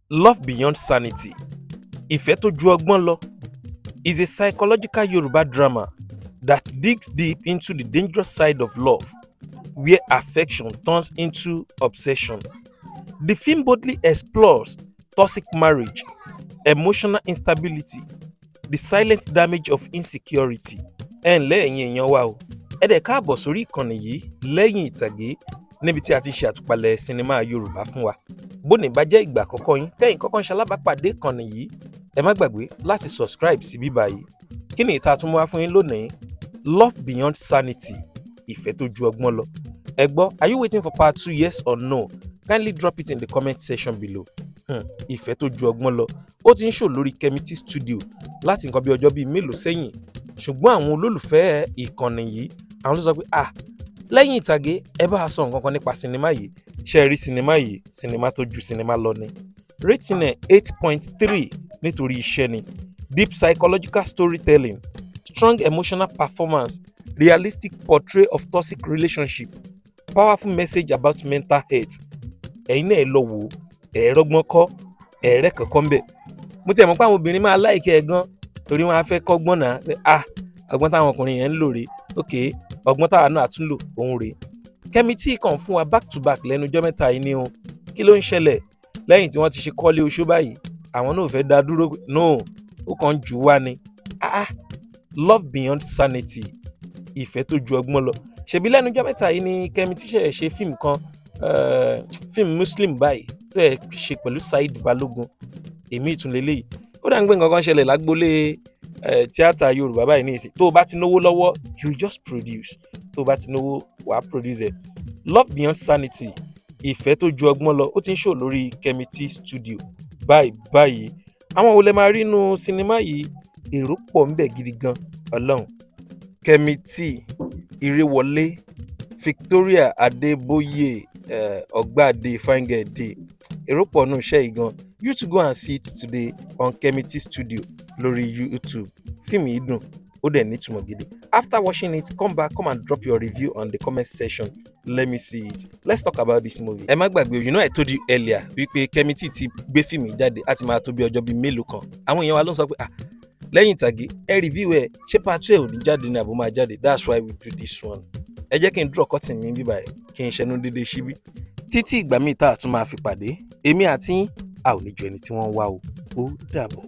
Love Beyond Sanity, Ìfẹ́ tó ju ọgbọ́n lọ, is a psychological Yoruba drama that digs deep into the dangerous side of love, where affection turns into obsession. The film boldly explores toxic marriage, emotional instability, the silent damage of insecurity. Ẹ ǹlẹ́ ẹ̀yin èèyàn wa o, ẹ dẹ̀ káàbọ̀ sórí ìkànnì yìí lẹ́yìn ìtàgé níbi tí a ti ṣe àtúpalẹ̀ sinimá Yorùbá fún wa. Bóni bá jẹ́ ìgbà àkọ́kọ́ yín tẹ́yìn kọ́kọ́ ń ṣalábàápàdé ìkànnì yìí, ẹ má gbàgbé láti subscribe sí bíbá yìí. Kí ni ìta tún mú wá fún yín lónìí? Love Beyond Sanity, ìfẹ́ tó ju ọgbọ́n lọ. Ẹ gbọ́, are you waiting for part 2, yes or no? Kindly drop it in the comment section below. Ìfẹ́ tó ju ọgbọ́n lọ, ó ti ń ṣò lórí Kemity studio láti nǹkan bí ọjọ́ bíi mélòó sẹ́yìn. Ṣùgbọ́n àwọn olólùfẹ́ ìkànnì yìí, àwọn ló sọ pé lẹ́yìn ìtàgé ẹ bá a sọ nǹkan kan nípa sinimá yìí. Ṣé ẹ rí sinimá yìí? Sinimá tó ju sinimá lọ ni. Rating ẹ̀ 8.3 nítorí iṣẹ́ ni. Deep psychological storytelling, strong emotional performance, realistic portray of toxic relationship, powerful message about mental health. Ẹ̀yin náà ẹ lọ wò ó, ẹ̀ẹ́rọ́gbọ́n kọ́, ẹ̀ẹ́rẹ́ kankan ń bẹ̀. Mo ti mọ̀ pé àwọn obìnrin máa láìkẹ́ ẹ gan torí wọ́n á fẹ́ kọ́gbọ́n náà. Ọgbọ́n táwọn ọkùnrin yẹn ń lò rèé. Okay, ọgbọ́n táwa náà tún lò òun rèé. Kemity kàn fún wa back to back lẹ́nu ọjọ́ mẹ́ta yìí ni o. Kí ló ń ṣẹlẹ̀? Lẹ́yìn tí wọ́n ti ṣe kọ́lé oṣó báyìí, àwọn náà ò fẹ́ dá dúró. No, ó kàn ń jù wá ni. Love Beyond Sanity, ìfẹ́ tó ju ọgbọ́n lọ. Ṣebí lẹ́nu ọjọ́ mẹ́ta yìí ni Kemity ṣe fíìmù kan, fíìmù Muslim báyìí tó ẹ̀ ṣe pẹ̀lú Saheed Balogun. Èmi ìtúnlélẹ́yìí. Ó dà ń gbé nǹkan kan ṣẹlẹ̀ lágbólé tíátà Yorùbá báyìí ní ìsìn. Tó o bá ti náwó lọ́wọ́, you just produce. Tó o bá ti náwó, wàá produce ẹ̀. Love Beyond Sanity, ìfẹ́ tó ju ọgbọ́n lọ, ó ti ń ṣò lórí Kemity studio báyìí. Àwọn wo lẹ máa rí inú sinimá yìí? Èrò pọ̀ ńbẹ̀ gidi gan, Ọlọ́run. Kemity, Irewole, Victoria Adeboye, Ogbade Fangede. Èrò pọ̀ nù iṣẹ́ yìí gan. You to go and see it today on Kemity studio lórí YouTube. Fíìmù yìí dùn, ó dẹ̀ nítumọ̀ gidi. After watching it, come and drop your review on the comment section. Let me see it. Let's talk about this movie. Ẹ má gbàgbé, you know I told you earlier wípé Kemity ti gbé fíìmù yìí jáde àti máa tó bí ọjọ́ bíi mélòó kan. Àwọn èèyàn wa ló ń sọ pé lẹ́yìn ìtàgé ẹ review ẹ̀, ṣé part 2 ẹ̀ ò ní jáde ní àbó máa jáde? That's why we do this one. Ẹ jẹ́ kí n draw curtain mi bíbá ẹ̀ kí n ṣẹnu dédé síbí. Títí ìgbà míì tá a tún máa fi pàdé, èmi àti yín a ò ní jọ ẹni tí wọ́n ń wá o. Ó dàbọ̀.